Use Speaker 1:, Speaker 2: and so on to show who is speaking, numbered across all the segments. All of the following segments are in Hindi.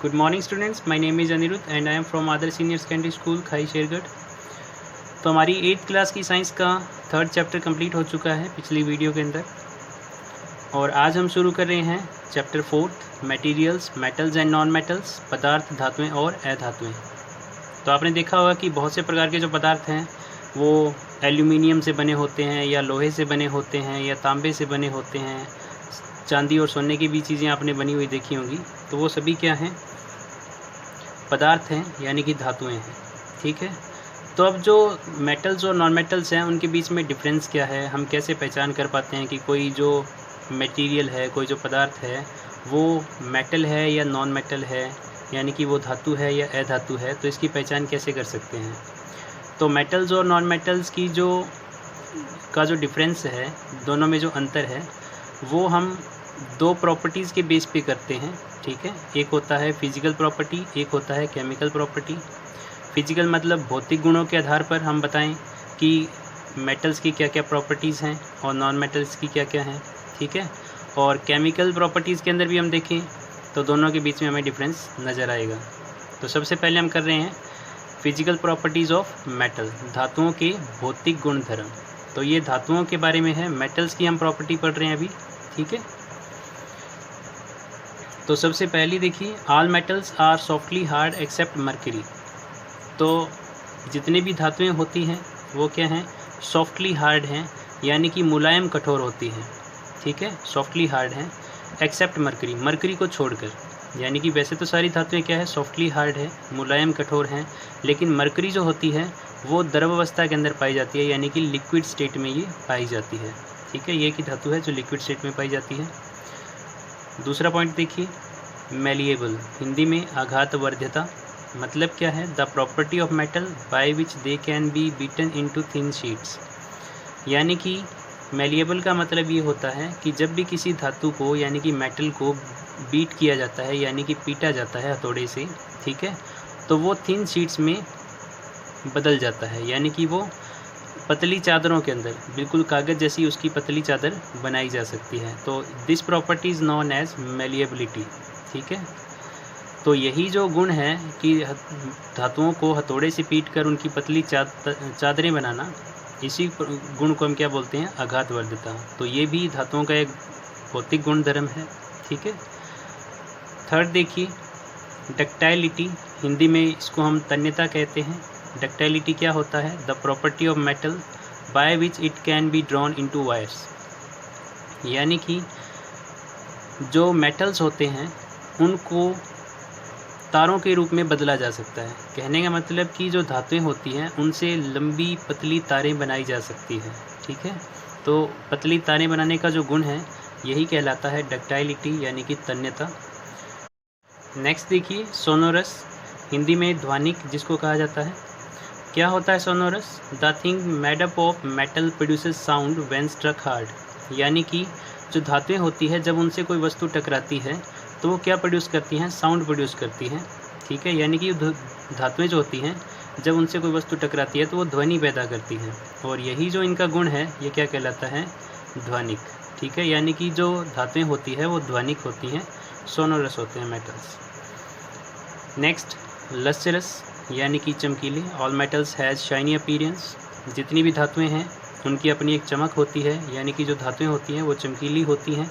Speaker 1: Good morning students, my name is Anirudh and I am from Adarsh Senior Secondary School खाई शेरगढ़। तो हमारी 8th क्लास की साइंस का 3rd चैप्टर कंप्लीट हो चुका है पिछली वीडियो के अंदर, और आज हम शुरू कर रहे हैं chapter 4th materials, metals and non metals, पदार्थ, धातुएं और अधातुएं। तो आपने देखा होगा कि बहुत से प्रकार के जो पदार्थ हैं वो एल्यूमिनियम से बने होते हैं या लोहे से बने होते हैं या तांबे से बने होते हैं, चांदी और सोने की भी चीज़ें आपने बनी हुई देखी होंगी। तो वो सभी क्या हैं? पदार्थ हैं, यानी कि धातुएं हैं। ठीक है, तो अब जो मेटल्स और नॉन मेटल्स हैं उनके बीच में डिफरेंस क्या है, हम कैसे पहचान कर पाते हैं कि कोई जो मटेरियल है, कोई जो पदार्थ है वो मेटल है या नॉन मेटल है, यानी कि वो धातु है या अधातु है, तो इसकी पहचान कैसे कर सकते हैं। तो मेटल्स और नॉन मेटल्स की जो डिफरेंस है, दोनों में जो अंतर है वो हम दो प्रॉपर्टीज़ के बेस पे करते हैं। ठीक है, एक होता है फिजिकल प्रॉपर्टी, एक होता है केमिकल प्रॉपर्टी। फिजिकल मतलब भौतिक गुणों के आधार पर हम बताएं कि मेटल्स की क्या क्या प्रॉपर्टीज़ हैं और नॉन मेटल्स की क्या क्या हैं। ठीक है, और केमिकल प्रॉपर्टीज़ के अंदर भी हम देखें तो दोनों के बीच में हमें डिफरेंस नज़र आएगा। तो सबसे पहले हम कर रहे हैं फिजिकल प्रॉपर्टीज़ ऑफ मेटल, धातुओं के भौतिक गुणधर्म। तो ये धातुओं के बारे में है, मेटल्स की हम प्रॉपर्टी पढ़ रहे हैं अभी। ठीक है, तो सबसे पहली देखिए, all metals are softly hard except mercury. तो जितने भी धातुएं होती हैं वो क्या हैं? सॉफ्टली हार्ड हैं, यानी कि मुलायम कठोर होती हैं। ठीक है, सॉफ्टली हार्ड हैं एक्सेप्ट मर्क्यूरी, मर्क्यूरी को छोड़कर। यानी कि वैसे तो सारी धातुएं क्या है? सॉफ्टली हार्ड है, मुलायम कठोर हैं, लेकिन मर्क्यूरी जो होती है वो द्रव अवस्था के अंदर पाई जाती है, यानी कि लिक्विड स्टेट में ये पाई जाती है। ठीक है, ये की धातु है जो लिक्विड स्टेट में पाई जाती है। दूसरा पॉइंट देखिए, मैलिएबल, हिंदी में आघातवर्ध्यता। मतलब क्या है? The property of metal by which they can be beaten into thin sheets. यानी कि मैलिएबल का मतलब ये होता है कि जब भी किसी धातु को, यानी कि मेटल को बीट किया जाता है, यानी कि पीटा जाता है हथौड़े से, ठीक है, तो वो थिन शीट्स में बदल जाता है, यानी कि वो पतली चादरों के अंदर, बिल्कुल कागज़ जैसी उसकी पतली चादर बनाई जा सकती है। तो this property is known as malleability. ठीक है, तो यही जो गुण है कि धातुओं को हथौड़े से पीटकर उनकी पतली चादरें बनाना, इसी गुण को हम क्या बोलते हैं? आघातवर्ध्यता। तो ये भी धातुओं का एक भौतिक गुणधर्म है। ठीक है, थर्ड देखिए, डक्टाइलिटी, हिंदी में इसको हम तन्यता कहते हैं। डक्टाइलिटी क्या होता है? The property of metal by which it can be drawn into wires. यानी कि जो मेटल्स होते हैं उनको तारों के रूप में बदला जा सकता है। कहने का मतलब कि जो धातुएं होती हैं उनसे लंबी पतली तारें बनाई जा सकती है। ठीक है, तो पतली तारें बनाने का जो गुण है यही कहलाता है डक्टाइलिटी, यानी कि तन्यता। नेक्स्ट देखिए, सोनोरस, हिंदी में ध्वनिक जिसको कहा जाता है। क्या होता है sonorous? The thing made up of metal produces sound when struck hard. यानी कि जो धातुएं होती है जब उनसे कोई वस्तु टकराती है तो वो क्या प्रोड्यूस करती हैं? साउंड प्रोड्यूस करती हैं। ठीक है, यानी कि धातुएं जो होती हैं जब उनसे कोई वस्तु टकराती है तो वो ध्वनि पैदा करती हैं, और यही जो इनका गुण है ये क्या कहलाता है? ध्वनिक। ठीक है, यानी कि जो धातुएं होती है वो ध्वनिक होती हैं, सोनोरस होते हैं मेटल्स। नेक्स्ट, लस्टरस, यानी कि चमकीले। All metals has shiny appearance. जितनी भी धातुएं हैं उनकी अपनी एक चमक होती है, यानी कि जो धातुएं होती हैं वो चमकीली होती हैं,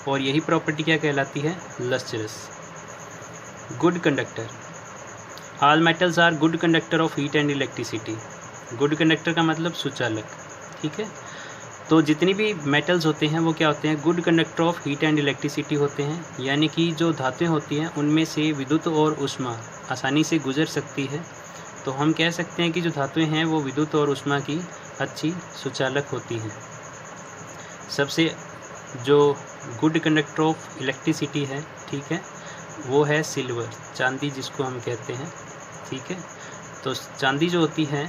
Speaker 1: और यही प्रॉपर्टी क्या कहलाती है? Lustrous. Good conductor, all metals are good conductor of heat and electricity. Good conductor का मतलब सुचालक। ठीक है, तो जितनी भी मेटल्स होते हैं वो क्या होते हैं? Good conductor of heat and electricity होते हैं, यानी कि जो धातुएं होती हैं उनमें से विद्युत और ऊष्मा आसानी से गुजर सकती है। तो हम कह सकते हैं कि जो धातुएं हैं वो विद्युत और ऊष्मा की अच्छी सुचालक होती हैं। सबसे जो गुड कंडक्टर ऑफ इलेक्ट्रिसिटी है, ठीक है, वो है सिल्वर, चांदी जिसको हम कहते हैं। ठीक है, तो चांदी जो होती है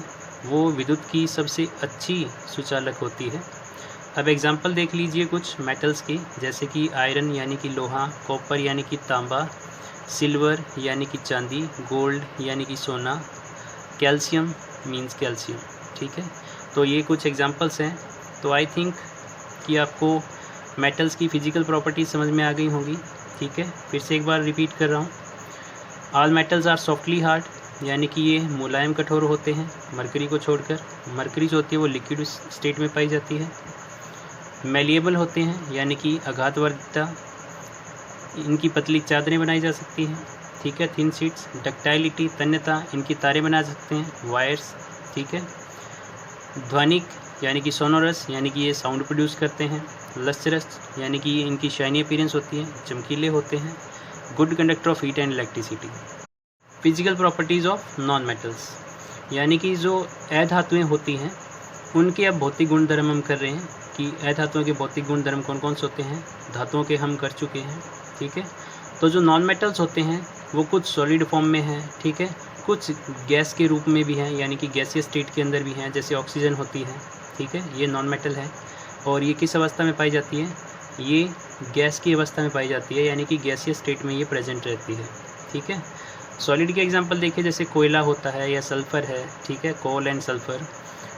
Speaker 1: वो विद्युत की सबसे अच्छी सुचालक होती है। अब एग्जांपल देख लीजिए कुछ मेटल्स की, जैसे कि आयरन यानी कि लोहा, कॉपर यानी कि तांबा, सिल्वर यानी कि चांदी, गोल्ड यानी कि सोना, कैल्शियम मींस कैल्शियम। ठीक है, तो ये कुछ एग्जांपल्स हैं। तो आई थिंक कि आपको मेटल्स की फिजिकल प्रॉपर्टीज समझ में आ गई होंगी। ठीक है, फिर से एक बार रिपीट कर रहा हूँ। All metals are softly hard, यानी कि ये मुलायम कठोर होते हैं मरकरी को छोड़कर। मरकरी जो होती है वो लिक्विड स्टेट में पाई जाती है। मेलिएबल होते हैं, यानी कि आघातवर्धिता, इनकी पतली चादरें बनाई जा सकती हैं, ठीक है, थिन शीट्स। डक्टाइलिटी, तन्यता, इनकी तारें बना सकते हैं, वायर्स, ठीक है। ध्वनिक, यानी कि सोनोरस, यानी कि ये साउंड प्रोड्यूस करते हैं। लस्टरस, यानी कि इनकी शाइनी अपीयरेंस होती है, चमकीले होते हैं। Good conductor of heat and electricity. Physical properties of non metals, यानी कि जो अधातुएं होती हैं उनके अब भौतिक गुणधर्म हम कर रहे हैं कि अधातुओं के भौतिक गुणधर्म कौन कौन से होते हैं। धातुओं के हम कर चुके हैं, ठीक है। तो जो नॉन मेटल्स होते हैं वो कुछ सॉलिड फॉर्म में हैं, ठीक है, कुछ गैस के रूप में भी हैं, यानी कि गैसीय स्टेट के अंदर भी हैं, जैसे ऑक्सीजन होती है, ठीक है, ये नॉन मेटल है। और ये किस अवस्था में पाई जाती है, ये गैस की अवस्था में पाई जाती है, यानी कि गैसीय स्टेट में ये प्रेजेंट रहती है, ठीक है। सॉलिड के एग्जांपल देखिए, जैसे कोयला होता है या सल्फ़र है, ठीक है, कोल एंड सल्फ़र।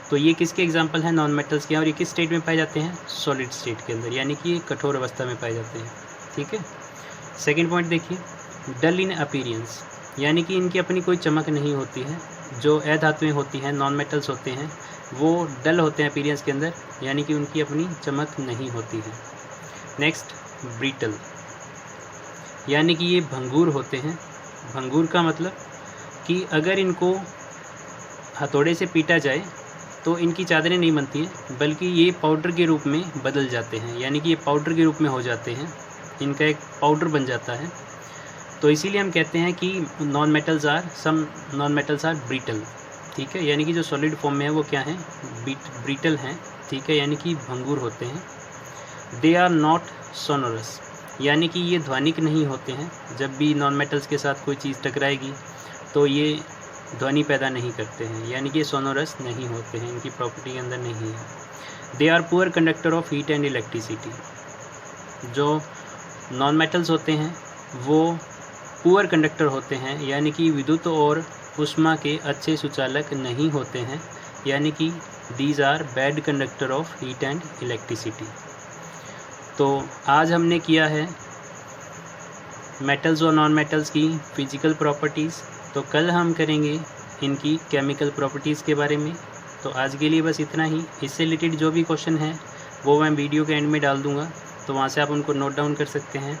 Speaker 1: तो ये किसके एग्जांपल हैं, नॉन मेटल्स के हैं, और ये किस स्टेट में पाए जाते हैं, सॉलिड स्टेट के अंदर, यानी कि ये कठोर अवस्था में पाए जाते हैं, ठीक है। सेकेंड पॉइंट देखिए, डल इन अपीयरेंस, यानी कि इनकी अपनी कोई चमक नहीं होती है। जो अधातुएं होती हैं, नॉन मेटल्स होते हैं, वो डल होते हैं अपीयरेंस के अंदर, यानी कि उनकी अपनी चमक नहीं होती है। नेक्स्ट, ब्रिटल, यानी कि ये भंगूर होते हैं। भंगूर का मतलब कि अगर इनको हथौड़े से पीटा जाए तो इनकी चादरें नहीं बनती हैं, बल्कि ये पाउडर के रूप में बदल जाते हैं, यानी कि ये पाउडर के रूप में हो जाते हैं, इनका एक पाउडर बन जाता है। तो इसीलिए हम कहते हैं कि some non metals are brittle, ठीक है, यानी कि जो सॉलिड फॉर्म में है वो क्या है, ब्रिटल हैं, ठीक है, यानी कि भंगूर होते हैं। दे आर नॉट सोनोरस, यानी कि ये ध्वनिक नहीं होते हैं। जब भी नॉन मेटल्स के साथ कोई चीज़ टकराएगी तो ये ध्वनि पैदा नहीं करते हैं, यानी कि ये सोनोरस नहीं होते हैं, इनकी प्रॉपर्टी के अंदर नहीं है। They are poor conductor of heat and electricity, जो नॉन मेटल्स होते हैं वो पुअर कंडक्टर होते हैं, यानी कि विद्युत और ऊष्मा के अच्छे सुचालक नहीं होते हैं, यानी कि these are bad conductor of heat and electricity. तो आज हमने किया है मेटल्स और नॉन मेटल्स की फिजिकल प्रॉपर्टीज़, तो कल हम करेंगे इनकी केमिकल प्रॉपर्टीज़ के बारे में। तो आज के लिए बस इतना ही। इससे रिलेटेड जो भी क्वेश्चन है वो मैं वीडियो के एंड में डाल दूँगा, तो वहाँ से आप उनको नोट डाउन कर सकते हैं।